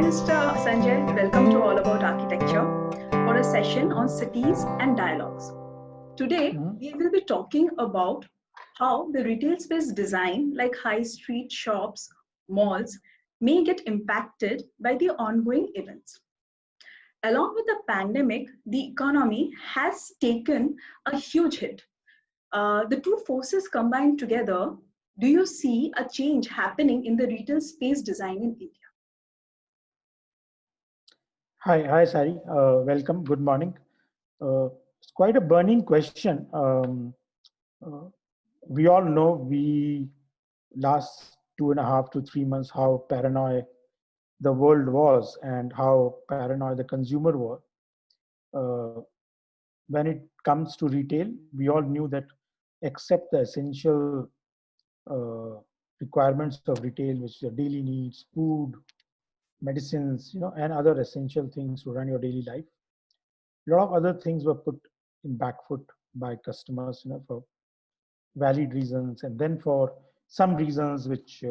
Mr. Sanjay. Welcome to All About Architecture for a session on cities and dialogues. Today, we will be talking about how the retail space design, like high street shops, malls, may get impacted by the ongoing events. Along with the pandemic, the economy has taken a huge hit. The two forces combined together, do you see a change happening in the retail space design in India? Hi, Sari. Welcome. Good morning. It's quite a burning question. Uh, we all know we last 2.5 to 3 months how paranoid the world was and how paranoid the consumer was. Uh, when it comes to retail, we all knew that except the essential uh, requirements of retail, which are daily needs, food, medicines, and other essential things to run your daily life. A lot of other things were put in back foot by customers, for valid reasons, and then for some reasons which,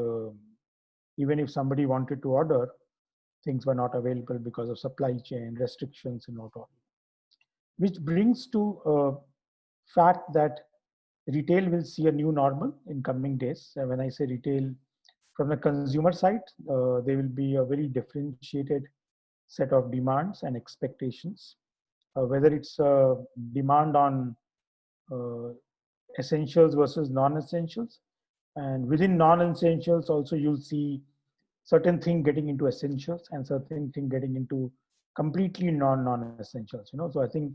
even if somebody wanted to order, things were not available because of supply chain restrictions and all. Which brings to fact that retail will see a new normal in coming days. When I say retail, from the consumer side, there will be a very differentiated set of demands and expectations. Whether it's a demand on uh, essentials versus non-essentials, and within non-essentials also you'll see certain thing getting into essentials and certain thing getting into completely non-essentials. So I think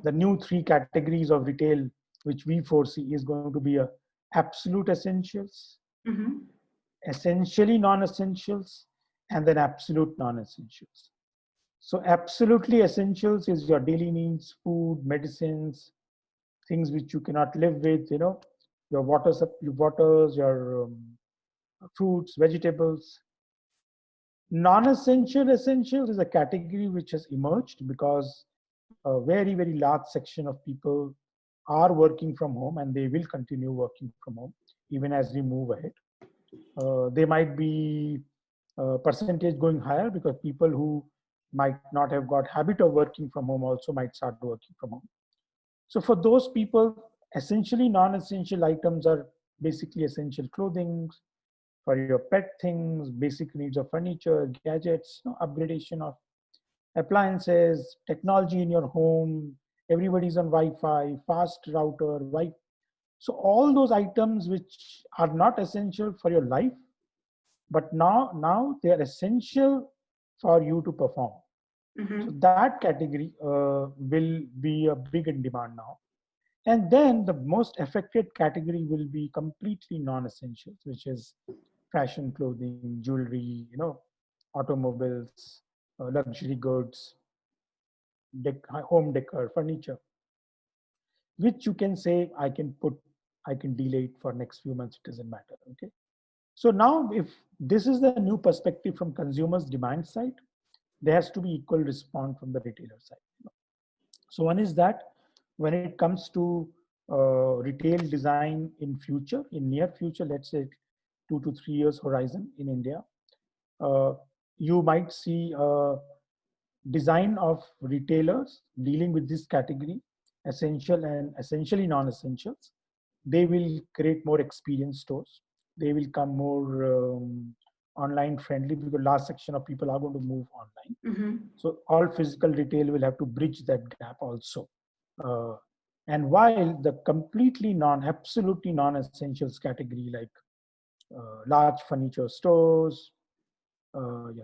the new three categories of retail which we foresee is going to be a absolute essentials, essentially non-essentials, and then absolute non-essentials. So absolutely essentials is your daily needs, food, medicines, things which you cannot live with, your waters, your fruits, vegetables. Non-essential essentials is a category which has emerged because a very, very large section of people are working from home and they will continue working from home even as we move ahead. There might be a percentage going higher because people who might not have got habit of working from home also might start working from home. So for those people, essentially non-essential items are basically essential clothing, for your pet things, basic needs of furniture, gadgets, upgradation of appliances, technology in your home, everybody's on Wi-Fi, fast router, Wi. So all those items which are not essential for your life, but now they are essential for you to perform. So that category will be a big in demand now. And then the most affected category will be completely non-essentials, which is fashion clothing, jewelry, automobiles, luxury goods, home decor, furniture, which you can say I can delay it for next few months. It doesn't matter. Okay. So now, if this is the new perspective from consumers' demand side, there has to be equal response from the retailer side. So one is that when it comes to retail design in future, in near future, let's say 2 to 3 years horizon in India, you might see a design of retailers dealing with this category, essential and essentially non-essentials. They will create more experience stores. They will come more online friendly because last section of people are going to move online. So all physical retail will have to bridge that gap also. And while the completely absolutely non-essentials category like large furniture stores,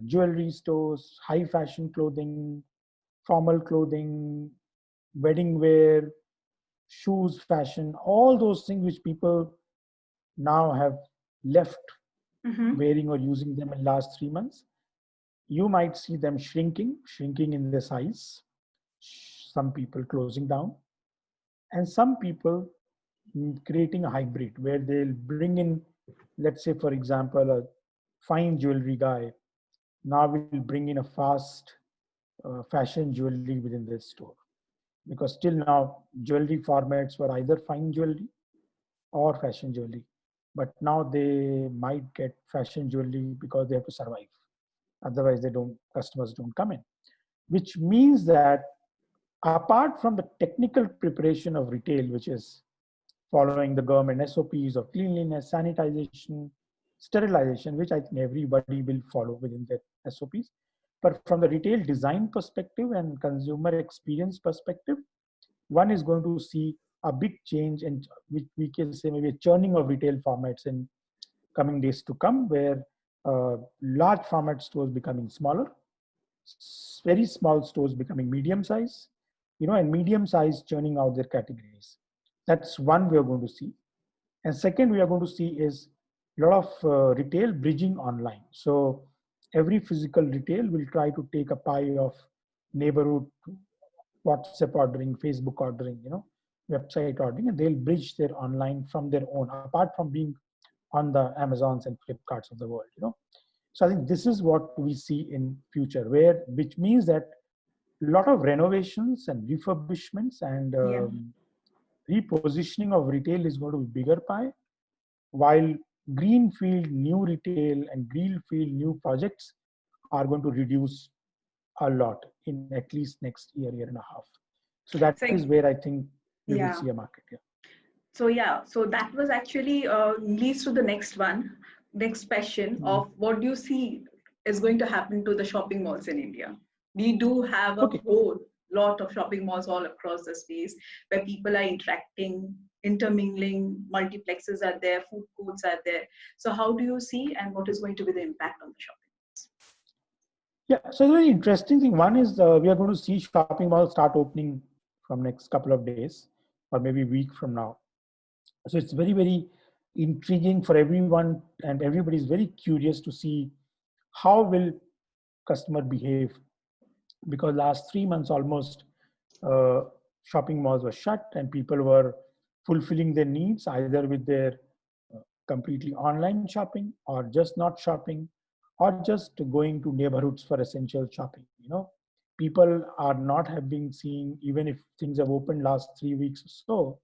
jewelry stores, high fashion clothing, formal clothing, wedding wear, shoes, fashion, all those things which people now have left wearing or using them in last 3 months, you might see them shrinking in the size, some people closing down, and some people creating a hybrid where they'll bring in, let's say, for example, a fine jewelry guy now will bring in a fast fashion jewelry within this store. Because still now jewelry formats were either fine jewelry or fashion jewelry. But now they might get fashion jewelry because they have to survive. Otherwise, customers don't come in. Which means that apart from the technical preparation of retail, which is following the government SOPs of cleanliness, sanitization, sterilization, which I think everybody will follow within their SOPs. But from the retail design perspective and consumer experience perspective, one is going to see a big change, and which we can say maybe a churning of retail formats in coming days to come, where large format stores becoming smaller, very small stores becoming medium size, and medium size churning out their categories. That's one we are going to see. And second, we are going to see is a lot of retail bridging online. So every physical retail will try to take a pie of neighborhood WhatsApp ordering, Facebook ordering, website ordering, and they'll bridge their online from their own, apart from being on the Amazons and Flipkarts of the world. So I think this is what we see in future, which means that a lot of renovations and refurbishments and repositioning of retail is going to be bigger pie, while greenfield new retail and greenfield new projects are going to reduce a lot in at least next year and a half. So that is where I think we will see a market. So that was actually leads to the next question of what do you see is going to happen to the shopping malls in India? We do have a whole lot of shopping malls all across the space where people are interacting, intermingling, multiplexes are there, food courts are there. So how do you see, and what is going to be the impact on the shopping malls? Yeah, so the very interesting thing, one is we are going to see shopping malls start opening from next couple of days or maybe a week from now. So it's very, very intriguing for everyone, and everybody is very curious to see how will customer behave, because last 3 months almost shopping malls were shut and people were fulfilling their needs either with their completely online shopping or just not shopping or just going to neighborhoods for essential shopping. People are not have been seeing, even if things have opened last 3 weeks or so,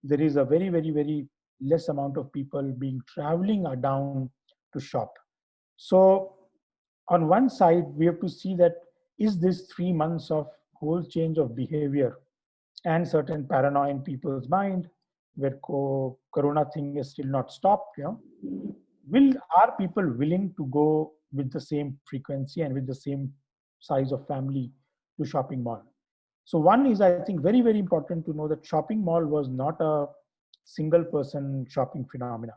there is a very, very, very less amount of people being traveling or down to shop. So on one side, we have to see that is this 3 months of whole change of behavior and certain paranoia in people's mind, where corona thing is still not stopped, are people willing to go with the same frequency and with the same size of family to shopping mall? So one is, I think, very, very important to know that shopping mall was not a single person shopping phenomena.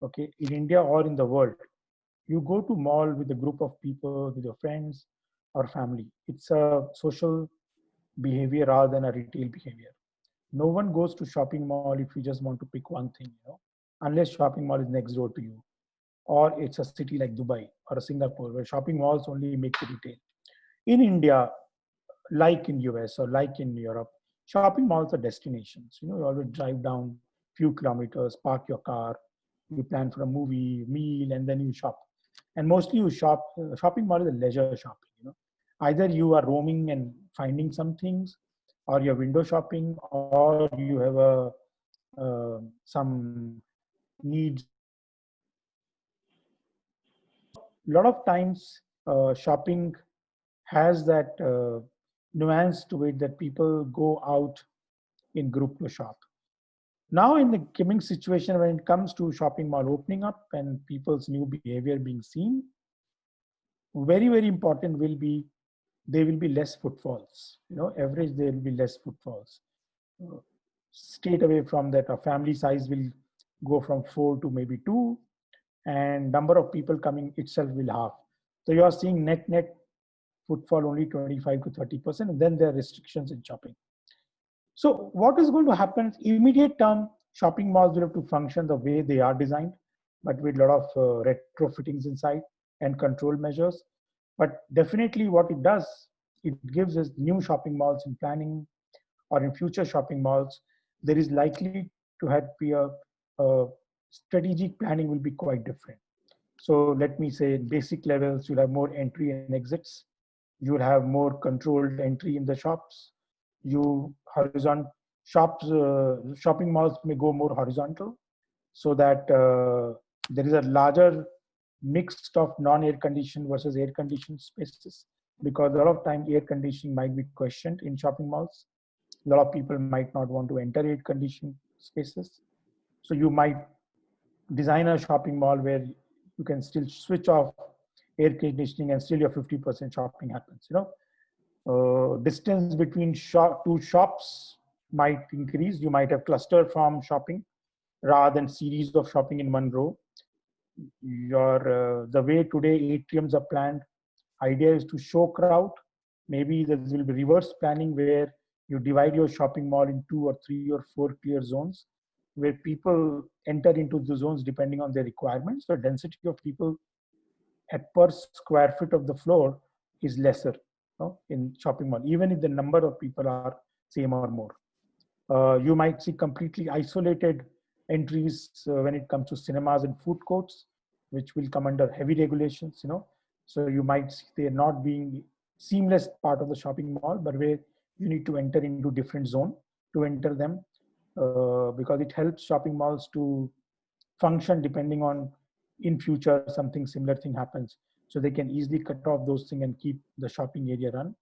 Okay, in India or in the world, you go to mall with a group of people, with your friends or family. It's a social behavior rather than a retail behavior. No one goes to shopping mall if you just want to pick one thing, unless shopping mall is next door to you, or it's a city like Dubai or Singapore where shopping malls only make the retail. In India, like in US or like in Europe, shopping malls are destinations. You always drive down few kilometers, park your car, you plan for a movie, meal, and then you shop. And mostly you shop. Shopping mall is a leisure shopping. Either you are roaming and finding some things, or you're window shopping, or you have some needs. A lot of times, shopping has that nuance to it that people go out in group to shop. Now in the coming situation, when it comes to shopping mall opening up and people's new behavior being seen, very, very important will be, there will be less footfalls. Average there will be less footfalls. Straight away from that, a family size will go from 4 to maybe 2, and number of people coming itself will half. So you are seeing net footfall only 25 to 30%, and then there are restrictions in shopping. So what is going to happen? Immediate term, shopping malls will have to function the way they are designed, but with a lot of retrofittings inside and control measures. But definitely what it does, it gives us new shopping malls in planning or in future shopping malls. There is likely to have be a strategic planning will be quite different. So let me say basic levels, you'll have more entry and exits. You'll have more controlled entry in the shops. Shopping malls may go more horizontal so that there is a larger mixed of non-air conditioned versus air conditioned spaces, because a lot of time air conditioning might be questioned in shopping malls. A lot of people might not want to enter air conditioned spaces. So you might design a shopping mall where you can still switch off air conditioning and still your 50% shopping happens. Distance between two shops might increase. You might have cluster farm shopping rather than series of shopping in one row. The way today atriums are planned, idea is to show crowd. Maybe there will be reverse planning where you divide your shopping mall in 2 or 3 or 4 clear zones where people enter into the zones depending on their requirements. The density of people at per square foot of the floor is lesser, in shopping mall, even if the number of people are same or more. You might see completely isolated entries when it comes to cinemas and food courts, which will come under heavy regulations. So you might see they're not being seamless part of the shopping mall, but where you need to enter into different zone to enter them, because it helps shopping malls to function depending on in future something similar thing happens, so they can easily cut off those things and keep the shopping area run.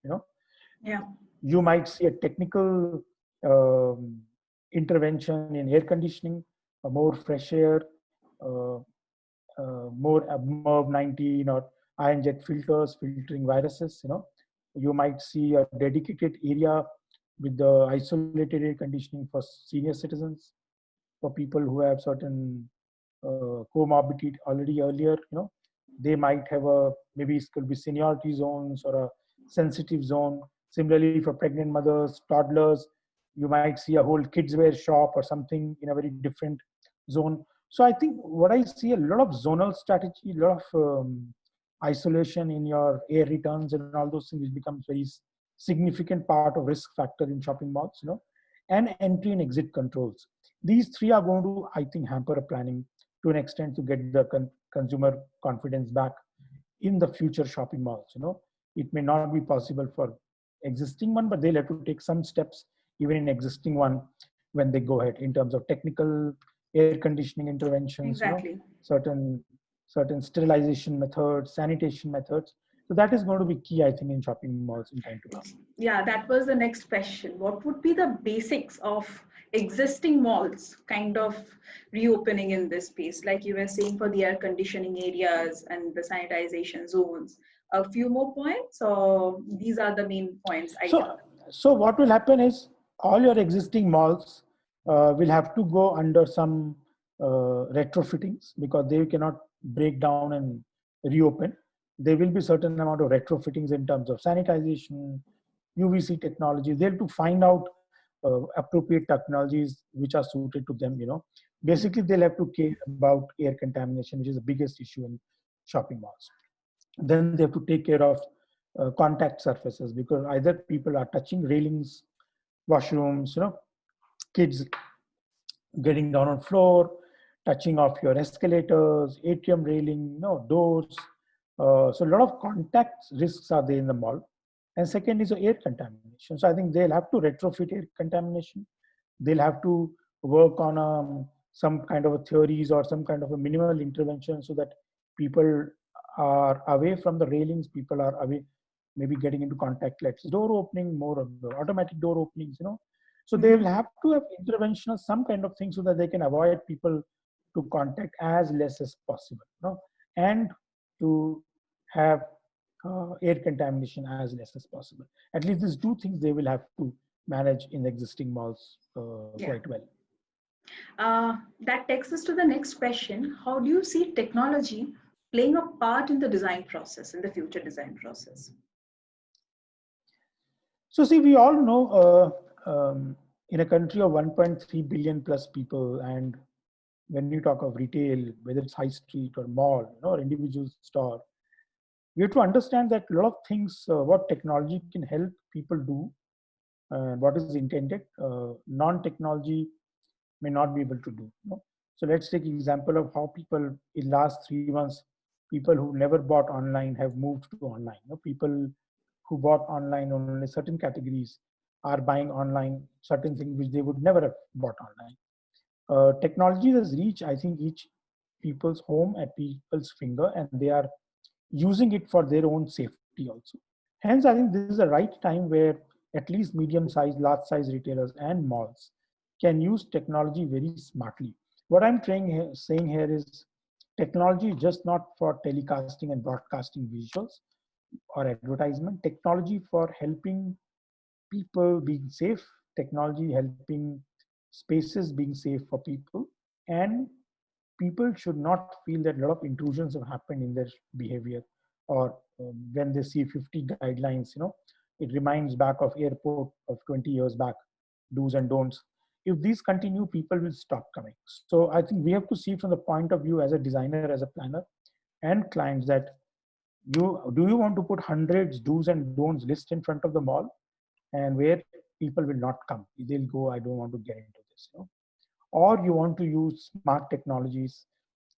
Yeah. You might see a technical intervention in air conditioning, more fresh air, more above 19 or ion jet filters filtering viruses. You might see a dedicated area with the isolated air conditioning for senior citizens, for people who have certain comorbidity already earlier. They might have maybe it could be seniority zones or a sensitive zone. Similarly, for pregnant mothers, toddlers, you might see a whole kids wear shop or something in a very different zone. So I think what I see a lot of zonal strategy, a lot of isolation in your air returns and all those things, which becomes very significant part of risk factor in shopping malls, and entry and exit controls. These three are going to, I think, hamper a planning to an extent to get the consumer confidence back in the future shopping malls. It may not be possible for existing one, but they'll have to take some steps even in existing one when they go ahead in terms of technical air conditioning interventions. Exactly. Certain sterilization methods, sanitation methods. So that is going to be key, I think, in shopping malls in time to come. Yeah, that was the next question. What would be the basics of existing malls kind of reopening in this space? Like you were saying, for the air conditioning areas and the sanitization zones. A few more points, or these are the main points? So what will happen is all your existing malls will have to go under some retrofittings, because they cannot break down and reopen. There will be certain amount of retrofittings in terms of sanitization, UVC technology. They have to find out appropriate technologies which are suited to them. Basically they'll have to care about air contamination, which is the biggest issue in shopping malls. Then they have to take care of contact surfaces, because either people are touching railings, washrooms, kids getting down on floor, touching off your escalators, atrium railing, doors. So a lot of contact risks are there in the mall. And second is air contamination. So I think they'll have to retrofit air contamination. They'll have to work on some kind of a theories or some kind of a minimal intervention, so that people are away from the railings, people are away, maybe getting into contactless door opening, more of the automatic door openings. So they will have to have intervention of some kind of thing, so that they can avoid people to contact as less as possible, and to have air contamination as less as possible. At least these two things they will have to manage in existing malls quite well. That takes us to the next question. How do you see technology playing a part in the design process, in the future design process? So see, we all know in a country of 1.3 billion plus people, and when you talk of retail, whether it's high street or mall, or individual store, we have to understand that a lot of things, what technology can help people do, and what is intended, non-technology may not be able to do. So let's take example of how people in last 3 months, people who never bought online have moved to online. People who bought online only certain categories are buying online certain things which they would never have bought online. Technology has reached, I think, each people's home at people's finger, and they are using it for their own safety also. Hence, I think this is the right time where at least medium-sized, large-size retailers and malls can use technology very smartly. What I'm saying here is technology is just not for telecasting and broadcasting visuals or advertisement. Technology for helping people being safe, technology helping spaces being safe for people, and people should not feel that a lot of intrusions have happened in their behavior, or when they see 50 guidelines, it reminds back of airport of 20 years back, do's and don'ts. If these continue, people will stop coming. So I think we have to see from the point of view as a designer, as a planner, and clients, that you want to put hundreds do's and don'ts list in front of the mall, and where people will not come. They'll go, I don't want to get into this. Or you want to use smart technologies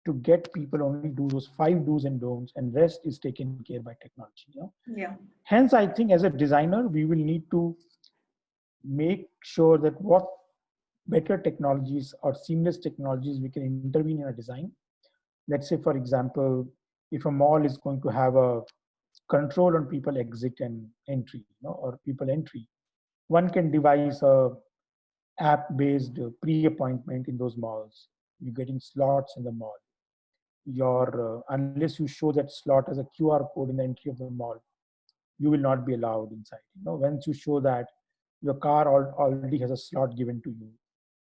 to get people only do those 5 do's and don'ts, and rest is taken care by technology. Yeah. Hence, I think as a designer, we will need to make sure that what better technologies or seamless technologies we can intervene in a design. Let's say, for example, if a mall is going to have a control on people exit and entry, or people entry, one can devise a app-based pre-appointment in those malls. You're getting slots in the mall. Unless you show that slot as a QR code in the entry of the mall, you will not be allowed inside. Once you show that your car already has a slot given to you,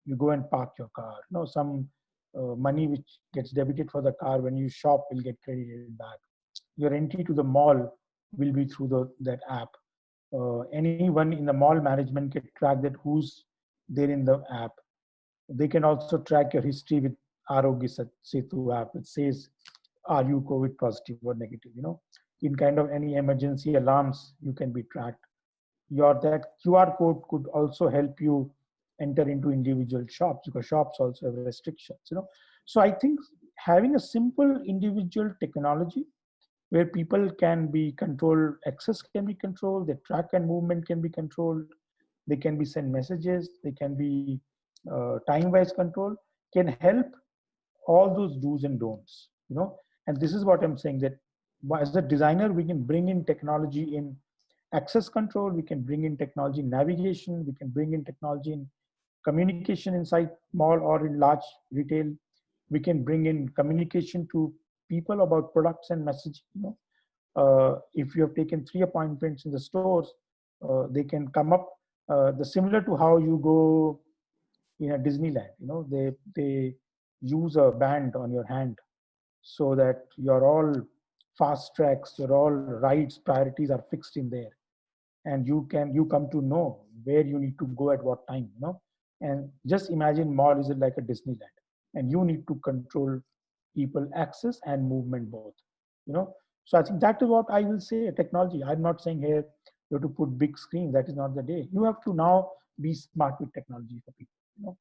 you go and park your car. Some money which gets debited for the car when you shop will get credited back. Your entry to the mall will be through that app. Anyone in the mall management can track that who's there in the app. They can also track your history with Arogya Setu app. It says, are you COVID positive or negative? In kind of any emergency alarms, you can be tracked. That QR code could also help you enter into individual shops, because shops also have restrictions. So I think having a simple individual technology where people can be controlled, access can be controlled, their track and movement can be controlled, they can be sent messages, they can be time-wise control, can help all those do's and don'ts. And this is what I'm saying, that as a designer, we can bring in technology in access control, we can bring in technology in navigation, we can bring in technology in communication inside mall or in large retail. We can bring in communication to people about products and messaging. If you have taken 3 appointments in the stores, they can come up the similar to how you go in a Disneyland. They use a band on your hand so that your all fast tracks, your all rides priorities are fixed in there, and you come to know where you need to go at what time. And just imagine mall is like a Disneyland, and you need to control people access and movement both. you know so I think that is what I will say, technology. I'm not saying here you have to put big screens. That is not the day. You have to now be smart with technology for people.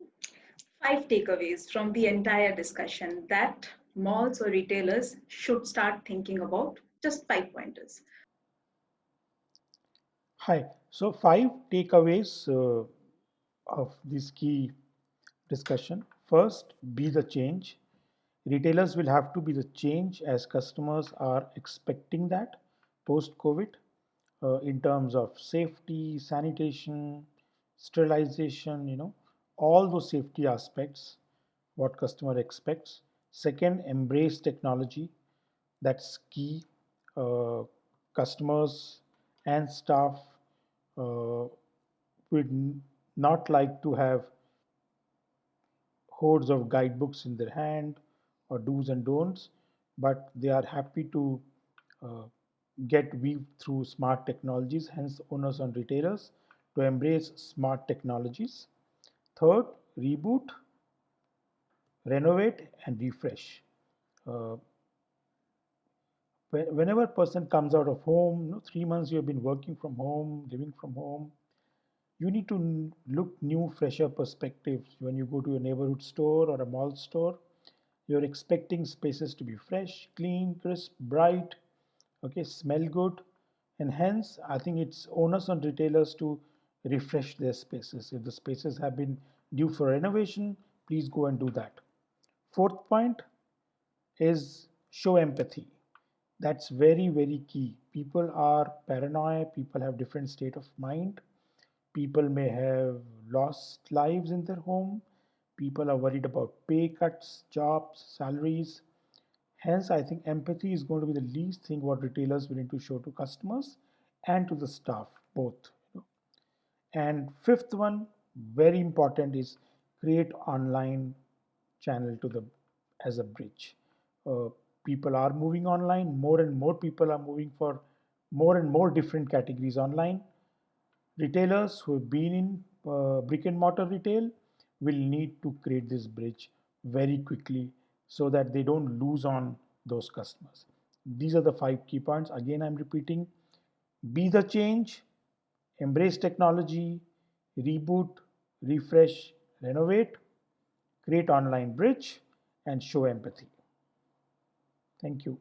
5 takeaways from the entire discussion that malls or retailers should start thinking about. Just 5 pointers. Hi. So 5 takeaways of this key discussion. First, be the change. Retailers will have to be the change, as customers are expecting that post COVID, in terms of safety, sanitation, sterilization, all those safety aspects, what customer expects. Second, embrace technology. That's key. Customers and staff would not like to have hordes of guidebooks in their hand or do's and don'ts, but they are happy to uh, get weaved through smart technologies. Hence, owners and retailers to embrace smart technologies. Third, reboot, renovate, and refresh. Uh, Whenever a person comes out of home, 3 months you have been working from home, living from home, you need to look new, fresher perspectives. When you go to a neighborhood store or a mall store, you're expecting spaces to be fresh, clean, crisp, bright, okay, smell good. And hence, I think it's onus on retailers to refresh their spaces. If the spaces have been due for renovation, please go and do that. Fourth point, is show empathy. That's very, very key. People are paranoid, people have different state of mind. People may have lost lives in their home. People are worried about pay cuts, jobs, salaries. Hence, I think empathy is going to be the least thing what retailers willing to show to customers and to the staff, both. And fifth one, very important, is create online channel to the as a bridge. Uh, People are moving online. More and more people are moving for more and more different categories online. Retailers who have been in brick and mortar retail will need to create this bridge very quickly so that they don't lose on those customers. These are the five key points. Again, I'm repeating: be the change, embrace technology, reboot, refresh, renovate, create online bridge, and show empathy. Thank you.